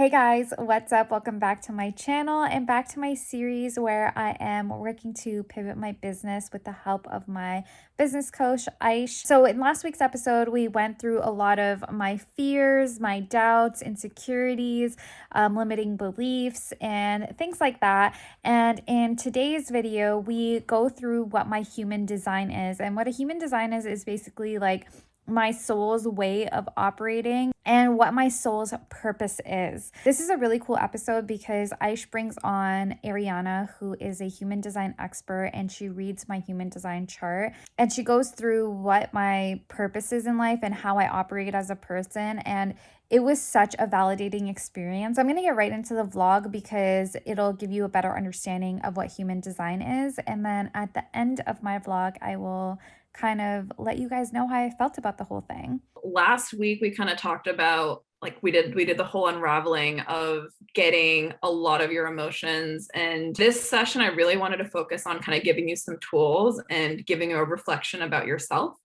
Hey guys, what's up? Welcome back to my channel and back to my series where I am working to pivot my business with the help of my business coach, Aish. So in last week's episode, we went through a lot of my fears, my doubts, insecurities, limiting beliefs, and things like that. And in today's video, we go through what my human design is. And what a human design is basically like my soul's way of operating and what my soul's purpose is. This is a really cool episode because Aish brings on Ariana, who is a human design expert, and she reads my human design chart and she goes through what my purpose is in life and how I operate as a person. And it was such a validating experience. I'm going to get right into the vlog because it'll give you a better understanding of what human design is. And then at the end of my vlog, I will kind of let you guys know how I felt about the whole thing. Last week we kind of talked about we did the whole unraveling of getting a lot of your emotions, and this session I really wanted to focus on kind of giving you some tools and giving you a reflection about yourself.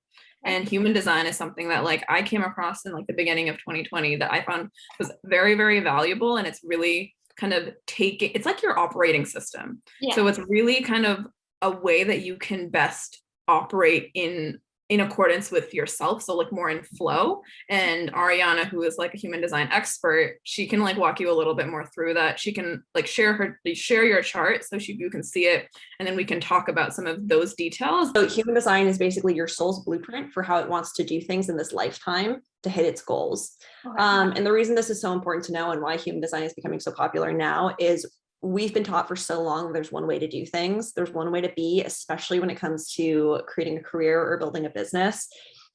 And human design is something that I came across in the beginning of 2020 that I found was very, very valuable, and it's really kind of it's like your operating system. Yeah. So it's really kind of a way that you can best operate in accordance with yourself, so more in flow. And Ariana, who is a human design expert, she can walk you a little bit more through that. She can share your chart so you can see it, and then we can talk about some of those details. So human design is basically your soul's blueprint for how it wants to do things in this lifetime to hit its goals. And the reason this is so important to know and why human design is becoming so popular now is we've been taught for so long there's one way to do things. There's one way to be, especially when it comes to creating a career or building a business.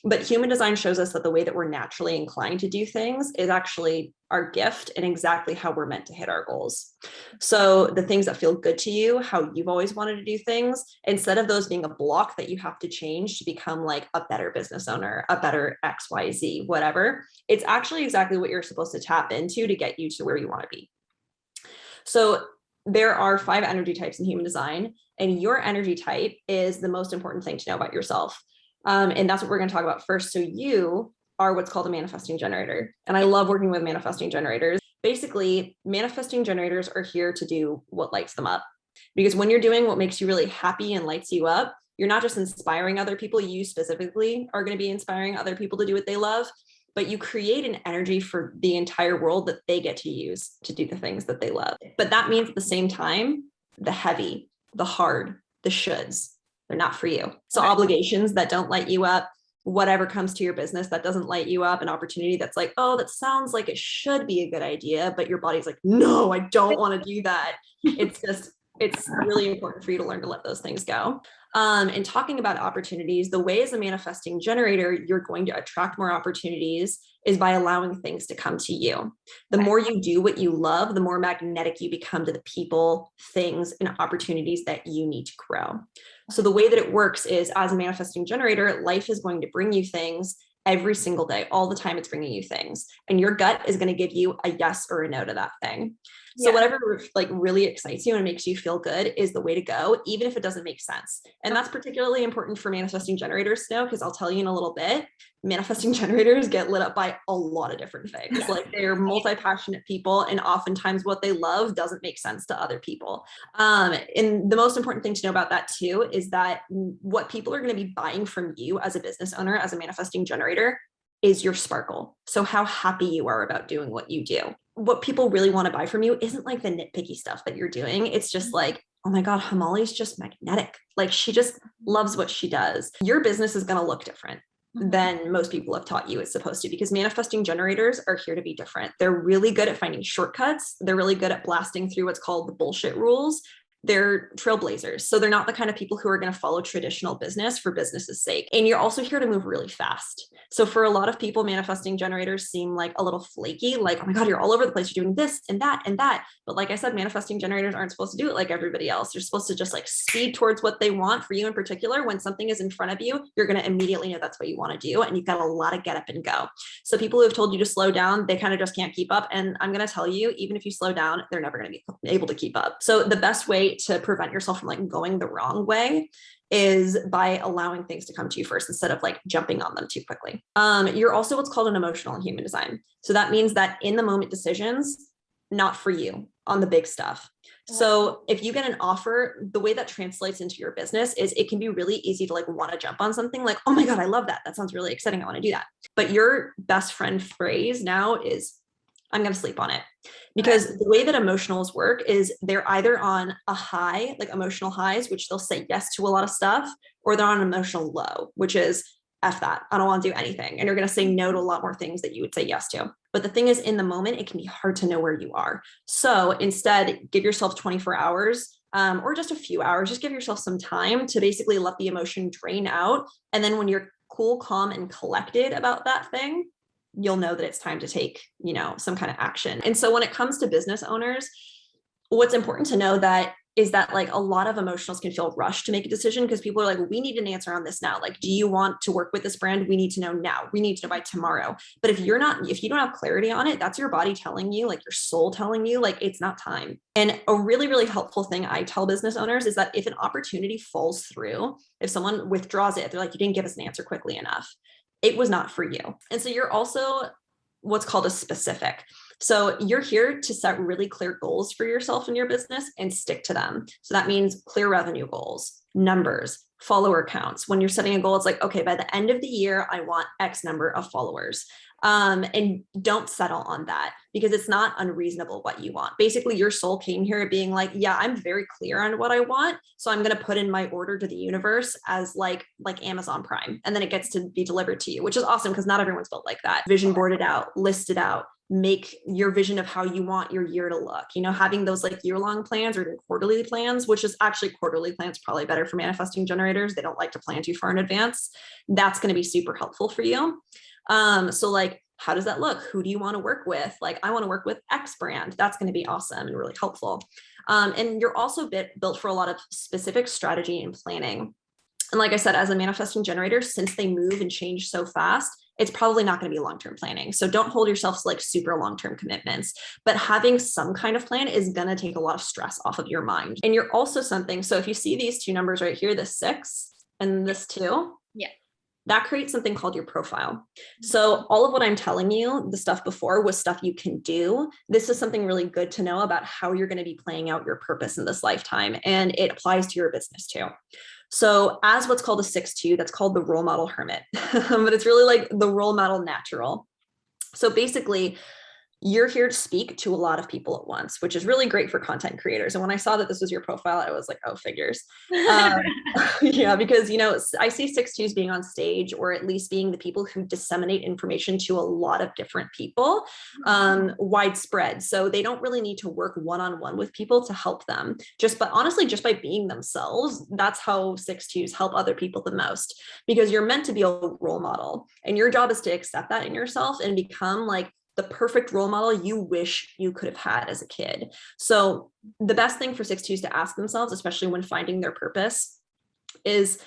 But human design shows us that the way that we're naturally inclined to do things is actually our gift and exactly how we're meant to hit our goals. So the things that feel good to you, how you've always wanted to do things, instead of those being a block that you have to change to become a better business owner, a better XYZ, whatever, it's actually exactly what you're supposed to tap into to get you to where you want to be. So there are 5 energy types in human design, and your energy type is the most important thing to know about yourself. And that's what we're going to talk about first. So you are what's called a manifesting generator. And I love working with manifesting generators. Basically, manifesting generators are here to do what lights them up. Because when you're doing what makes you really happy and lights you up, you're not just inspiring other people. You specifically are going to be inspiring other people to do what they love, but you create an energy for the entire world that they get to use to do the things that they love. But that means at the same time, the heavy, the hard, the shoulds, they're not for you. So obligations that don't light you up, whatever comes to your business that doesn't light you up, an opportunity that's oh, that sounds like it should be a good idea, but your body's no, I don't want to do that. It's really important for you to learn to let those things go. And talking about opportunities, the way as a manifesting generator, you're going to attract more opportunities is by allowing things to come to you. The more you do what you love, the more magnetic you become to the people, things, and opportunities that you need to grow. So the way that it works is, as a manifesting generator, life is going to bring you things every single day. All the time it's bringing you things, and your gut is going to give you a yes or a no to that thing. So whatever really excites you and makes you feel good is the way to go, even if it doesn't make sense. And that's particularly important for manifesting generators to know, because I'll tell you in a little bit, manifesting generators get lit up by a lot of different things. They're multi-passionate people, and oftentimes what they love doesn't make sense to other people. And the most important thing to know about that too is that what people are going to be buying from you as a business owner, as a manifesting generator, is your sparkle. So how happy you are about doing what you do. What people really want to buy from you isn't the nitpicky stuff that you're doing. It's just oh my God, Hemali's just magnetic. She just loves what she does. Your business is going to look different than most people have taught you it's supposed to, because manifesting generators are here to be different. They're really good at finding shortcuts. They're really good at blasting through what's called the bullshit rules. They're trailblazers. So they're not the kind of people who are going to follow traditional business for business's sake. And you're also here to move really fast. So for a lot of people, manifesting generators seem a little flaky, oh my God, you're all over the place. You're doing this and that and that. But like I said, manifesting generators aren't supposed to do it like everybody else. They're supposed to just speed towards what they want. For you in particular, when something is in front of you, you're going to immediately know that's what you want to do. And you've got a lot of get up and go. So people who have told you to slow down, they kind of just can't keep up. And I'm going to tell you, even if you slow down, they're never going to be able to keep up. So the best way to prevent yourself from going the wrong way is by allowing things to come to you first instead of jumping on them too quickly. You're also what's called an emotional in human design. So that means that in the moment decisions not for you on the big stuff. So if you get an offer, the way that translates into your business is it can be really easy to like want to jump on something like, oh my God, I love that. That sounds really exciting. I want to do that. But your best friend phrase now is, I'm going to sleep on it. Because the way that emotionals work is they're either on a high, like emotional highs, which they'll say yes to a lot of stuff, or they're on an emotional low, which is F that. I don't want to do anything. And you're going to say no to a lot more things that you would say yes to. But the thing is, in the moment, it can be hard to know where you are. So instead, give yourself 24 hours or just a few hours. Just give yourself some time to basically let the emotion drain out. And then when you're cool, calm, and collected about that thing, you'll know that it's time to take, some kind of action. And so when it comes to business owners, what's important to know is that like a lot of emotionals can feel rushed to make a decision because people are like, we need an answer on this now. Like, do you want to work with this brand? We need to know now. We need to know by tomorrow. But if you don't have clarity on it, that's your body telling you, like your soul telling you, like it's not time. And a really, really helpful thing I tell business owners is that if an opportunity falls through, if someone withdraws it, they're like, you didn't give us an answer quickly enough. It was not for you. And so you're also what's called a specific. So you're here to set really clear goals for yourself and your business and stick to them. So that means clear revenue goals, numbers, follower counts. When you're setting a goal, it's like, okay, by the end of the year, I want X number of followers. And don't settle on that because it's not unreasonable what you want. Basically, your soul came here being like, yeah, I'm very clear on what I want. So I'm going to put in my order to the universe as like Amazon Prime. And then it gets to be delivered to you, which is awesome because not everyone's built like that. Vision board it out, list it out, make your vision of how you want your year to look, having those like year-long plans or quarterly plans, which is actually quarterly plans, probably better for manifesting generators. They don't like to plan too far in advance. That's going to be super helpful for you. So like, how does that look? Who do you want to work with? Like, I want to work with X brand. That's going to be awesome and really helpful. And you're also built for a lot of specific strategy and planning. And like I said, as a manifesting generator, since they move and change so fast, it's probably not going to be long-term planning. So don't hold yourself to like super long-term commitments, but having some kind of plan is going to take a lot of stress off of your mind. And you're also something. So if you see these two numbers right here, this 6 and this 2, that creates something called your profile. So all of what I'm telling you, the stuff before was stuff you can do. This is something really good to know about how you're going to be playing out your purpose in this lifetime. And it applies to your business too. So as what's called a 6-2, that's called the role model hermit, but it's really like the role model natural. So basically, you're here to speak to a lot of people at once, which is really great for content creators. And when I saw that this was your profile, I was like, oh, figures. Yeah, because, I see 6-2s being on stage, or at least being the people who disseminate information to a lot of different people, widespread. So they don't really need to work one-on-one with people to help them. But honestly, just by being themselves, that's how 6-2s help other people the most, because you're meant to be a role model. And your job is to accept that in yourself and become like the perfect role model you wish you could have had as a kid. So the best thing for 6-2s to ask themselves, especially when finding their purpose, is,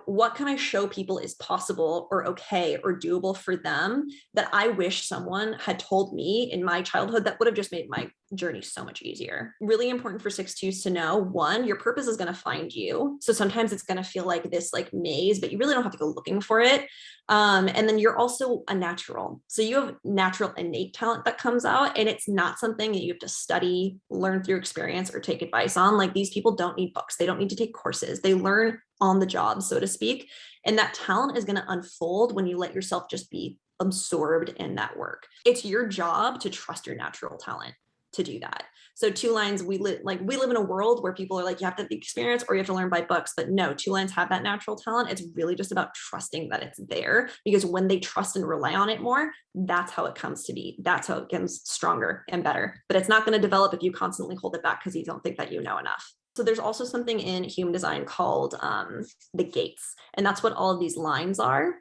what can I show people is possible or okay or doable for them that I wish someone had told me in my childhood that would have just made my journey so much easier. Really important for 6-2s to know, one, your purpose is going to find you. So sometimes it's going to feel like this like maze, but you really don't have to go looking for it. And then you're also a natural. So you have natural innate talent that comes out, and it's not something that you have to study, learn through experience, or take advice on. Like, these people don't need books. They don't need to take courses. They learn on the job, so to speak. And that talent is going to unfold when you let yourself just be absorbed in that work. It's your job to trust your natural talent to do that. So 2 lines, we live in a world where people are like, you have to have the experience or you have to learn by books, but no, 2 lines have that natural talent. It's really just about trusting that it's there, because when they trust and rely on it more, that's how it comes to be. That's how it gets stronger and better. But it's not going to develop if you constantly hold it back because you don't think that you know enough. So there's also something in human design called the gates, and that's what all of these lines are.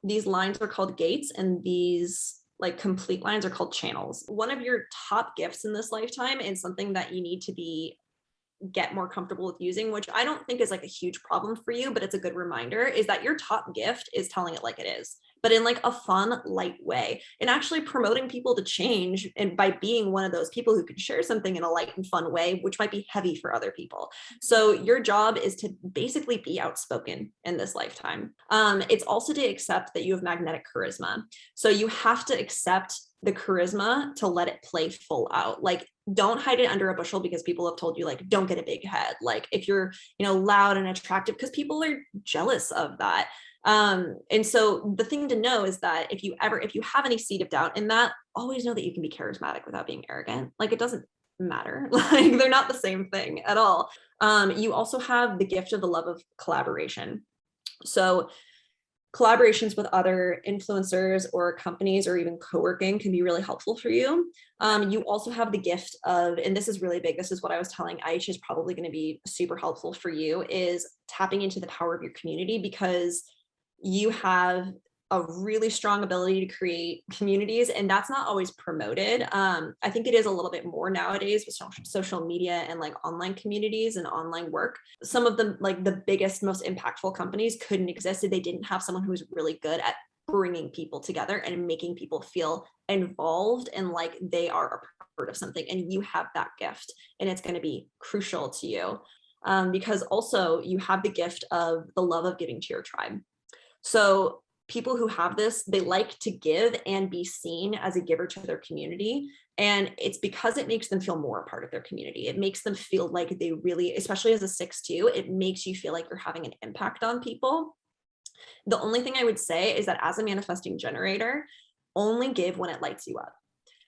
These lines are called gates, and these like complete lines are called channels. One of your top gifts in this lifetime, and something that you need to get more comfortable with using, which I don't think is like a huge problem for you, but it's a good reminder, is that your top gift is telling it like it is. but in like a fun, light way, and actually promoting people to change, and by being one of those people who can share something in a light and fun way, which might be heavy for other people. So your job is to basically be outspoken in this lifetime. It's also to accept that you have magnetic charisma. So you have to accept the charisma to let it play full out. Like, don't hide it under a bushel because people have told you, like, don't get a big head. Like, if you're, loud and attractive, because people are jealous of that. And so the thing to know is that if you have any seed of doubt in that, always know that you can be charismatic without being arrogant. Like, it doesn't matter. Like, they're not the same thing at all. You also have the gift of the love of collaboration. So collaborations with other influencers or companies or even co-working can be really helpful for you. You also have the gift of, and this is really big, this is what I was telling Aish is probably going to be super helpful for you, is tapping into the power of your community, because you have a really strong ability to create communities, and that's not always promoted. I think it is a little bit more nowadays with social media and like online communities and online work. Some of them, like the biggest, most impactful companies, couldn't exist if they didn't have someone who's really good at bringing people together and making people feel involved and like they are a part of something. And you have that gift, and it's going to be crucial to you, because also you have the gift of the love of giving to your tribe. So people who have this, they like to give and be seen as a giver to their community. And it's because it makes them feel more a part of their community. It makes them feel like they really, especially as a 6-2, it makes you feel like you're having an impact on people. The only thing I would say is that as a manifesting generator, only give when it lights you up.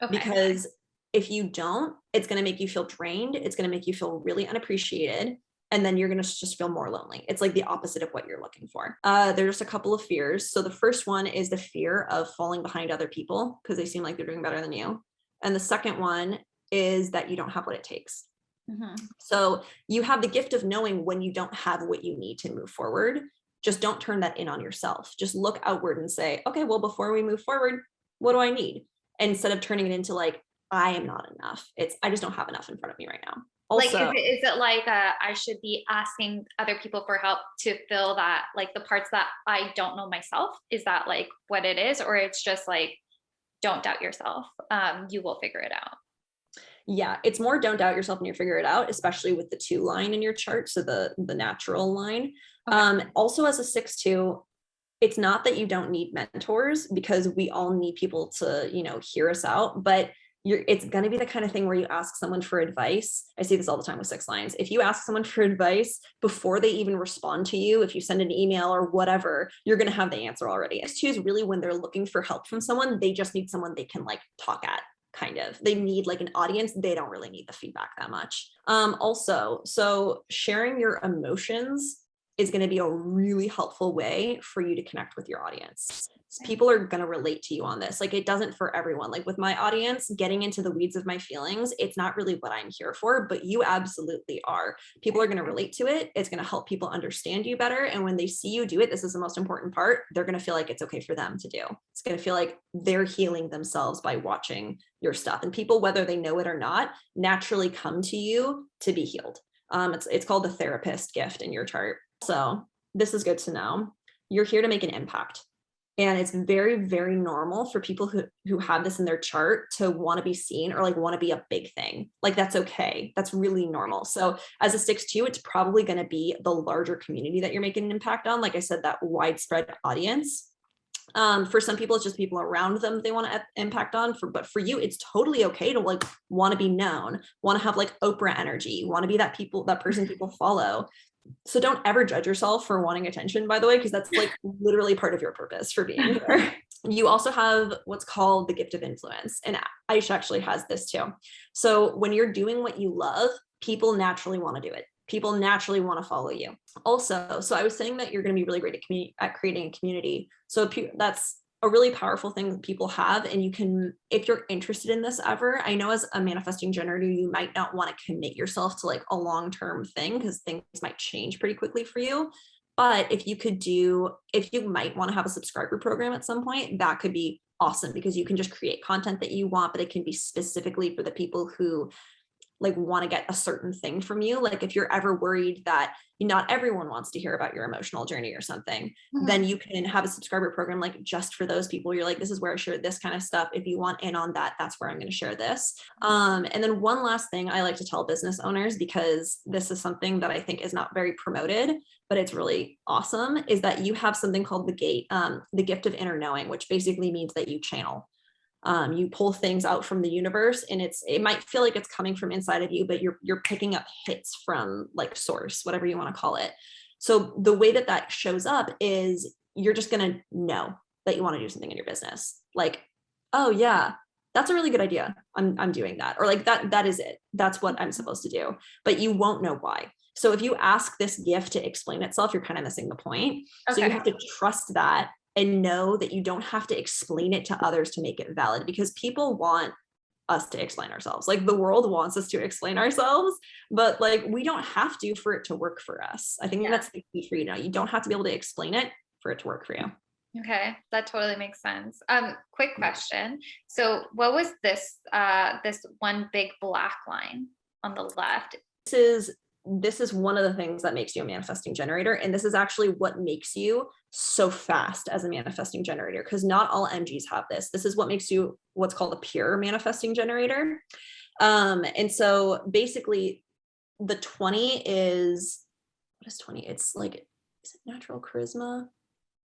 Okay. Because if you don't, it's going to make you feel drained. It's going to make you feel really unappreciated. And then you're going to just feel more lonely. It's like the opposite of what you're looking for. There's a couple of fears. So the first one is the fear of falling behind other people because they seem like they're doing better than you. And the second one is that you don't have what it takes. Mm-hmm. So you have the gift of knowing when you don't have what you need to move forward. Just don't turn that in on yourself. Just look outward and say, okay, well, before we move forward, what do I need? And instead of turning it into like, I am not enough. I just don't have enough in front of me right now. Also, like, is it like I should be asking other people for help to fill that, like the parts that I don't know myself? Is that like what it is? Or it's just like, don't doubt yourself. You will figure it out. Yeah, it's more don't doubt yourself and you figure it out, especially with the 2 line in your chart. So the natural line. Okay. Also as a 6-2, it's not that you don't need mentors, because we all need people to, hear us out, but it's going to be the kind of thing where you ask someone for advice. I see this all the time with 6 lines. If you ask someone for advice before they even respond to you, if you send an email or whatever, you're going to have the answer already. S2 is really when they're looking for help from someone, they just need someone they can like talk at, kind of. They need like an audience. They don't really need the feedback that much. Also, so sharing your emotions is going to be a really helpful way for you to connect with your audience. People are going to relate to you on this. Like, it doesn't for everyone. Like with my audience, getting into the weeds of my feelings, it's not really what I'm here for, but you absolutely are. People are going to relate to it. It's going to help people understand you better. And when they see you do it, this is the most important part. They're going to feel like it's okay for them to do. It's going to feel like they're healing themselves by watching your stuff. And people, whether they know it or not, naturally come to you to be healed. It's called the therapist gift in your chart. So this is good to know. You're here to make an impact. And it's very, very normal for people who have this in their chart to want to be seen or like want to be a big thing. Like, that's okay. That's really normal. So as a 6-2, it's probably going to be the larger community that you're making an impact on. Like I said, that widespread audience. For some people, it's just people around them they want to impact on. But for you, it's totally okay to like want to be known, want to have like Oprah energy, want to be that person people follow. So don't ever judge yourself for wanting attention, by the way, because that's like literally part of your purpose for being here. You also have what's called the gift of influence. And Aish actually has this too. So when you're doing what you love, people naturally want to do it. People naturally want to follow you. Also, so I was saying that you're going to be really great at creating a community. So that's a really powerful thing that people have. And you can, if you're interested in this ever, I know as a manifesting generator, you might not want to commit yourself to like a long-term thing because things might change pretty quickly for you. But if you might want to have a subscriber program at some point, that could be awesome because you can just create content that you want, but it can be specifically for the people who like want to get a certain thing from you. Like if you're ever worried that not everyone wants to hear about your emotional journey or something, then you can have a subscriber program like just for those people. You're like, this is where I share this kind of stuff. If you want in on that, that's where I'm going to share this. And then one last thing I like to tell business owners, because this is something that I think is not very promoted, but it's really awesome, is that you have something called the gift of inner knowing, which basically means that you channel. You pull things out from the universe, and it might feel like it's coming from inside of you, but you're picking up hits from like source, whatever you want to call it. So the way that shows up is you're just going to know that you want to do something in your business. Like, oh yeah, that's a really good idea. I'm doing that. Or like that is it. That's what I'm supposed to do, but you won't know why. So if you ask this gift to explain itself, you're kind of missing the point. Okay. So you have to trust that and know that you don't have to explain it to others to make it valid, because people want us to explain ourselves. Like the world wants us to explain ourselves, but like we don't have to for it to work for us. I think that's the key for you. You don't have to be able to explain it for it to work for you. Okay, that totally makes sense. Quick question. So what was this one big black line on the left? This is one of the things that makes you a manifesting generator. And this is actually what makes you so fast as a manifesting generator, because not all MGs have this. This is what makes you what's called a pure manifesting generator. And so basically the 20 is, what is 20? It's like, is it natural charisma?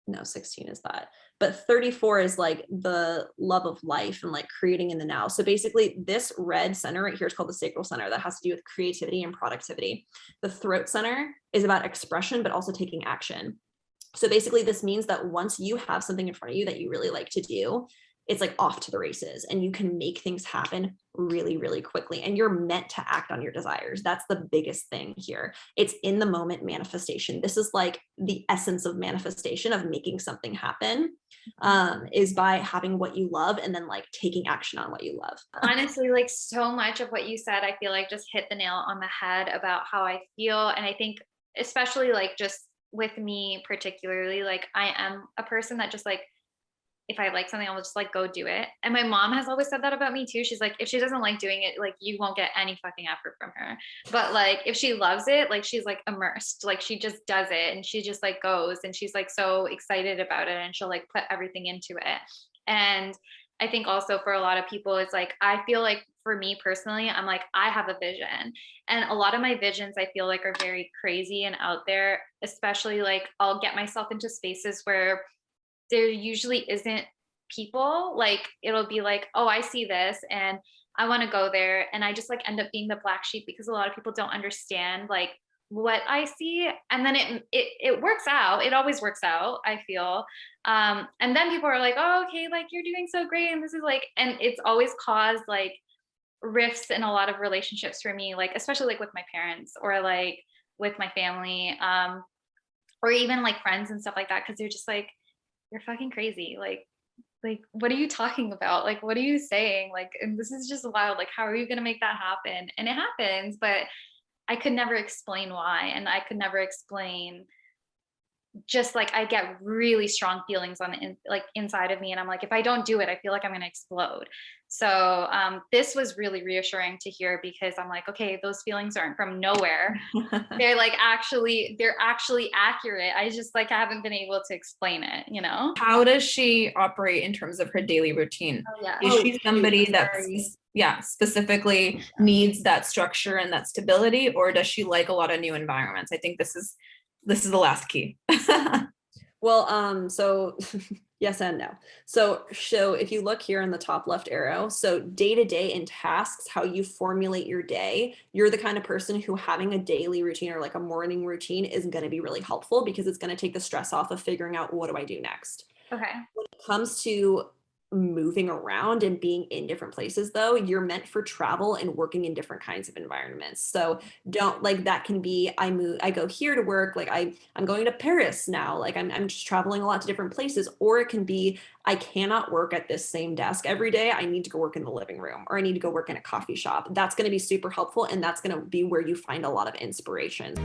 No, 16 is that. But 34 is like the love of life and like creating in the now. So basically this red center right here is called the sacral center. That has to do with creativity and productivity. The throat center is about expression, but also taking action. So basically this means that once you have something in front of you that you really like to do, it's like off to the races, and you can make things happen really, really quickly. And you're meant to act on your desires. That's the biggest thing here. It's in the moment manifestation. This is like the essence of manifestation, of making something happen, is by having what you love and then like taking action on what you love. Honestly, like so much of what you said, I feel like just hit the nail on the head about how I feel. And I think especially like just with me particularly, like I am a person that just like, if I like something, I'll just like go do it. And my mom has always said that about me too. She's like, if she doesn't like doing it, like you won't get any fucking effort from her. But like, if she loves it, like she's like immersed, like she just does it and she just like goes and she's like so excited about it and she'll like put everything into it. And I think also for a lot of people, it's like, I feel like for me personally, I'm like, I have a vision, and a lot of my visions I feel like are very crazy and out there, especially like I'll get myself into spaces where there usually isn't people. Like it'll be like, oh, I see this and I want to go there, and I just like end up being the black sheep because a lot of people don't understand like what I see, and then it works out. It always works out, I feel. And then people are like, oh, okay, like you're doing so great, and this is like, and it's always caused like rifts in a lot of relationships for me, like especially like with my parents or like with my family, or even like friends and stuff like that, because they're just like, you're fucking crazy. Like, what are you talking about? Like, what are you saying? Like, and this is just wild. Like, how are you going to make that happen? And it happens, but I could never explain why. And I could never explain, just like, I get really strong feelings like inside of me. And I'm like, if I don't do it, I feel like I'm going to explode. So this was really reassuring to hear, because I'm like, okay, those feelings aren't from nowhere. They're actually accurate. I just like, I haven't been able to explain it, you know? How does she operate in terms of her daily routine? Oh, yeah. Is she somebody that's specifically needs that structure and that stability, or does she like a lot of new environments? I think this is the last key. Well, so yes and no. So if you look here in the top left arrow, so day-to-day and tasks, how you formulate your day, you're the kind of person who having a daily routine or like a morning routine is going to be really helpful, because it's going to take the stress off of figuring out, what do I do next? Okay. When it comes to moving around and being in different places, though, you're meant for travel and working in different kinds of environments. So don't like, that can be, I go here to work, like I'm going to Paris now, like I'm just traveling a lot to different places. Or it can be, I cannot work at this same desk every day, I need to go work in the living room, or I need to go work in a coffee shop. That's going to be super helpful, and that's going to be where you find a lot of inspiration.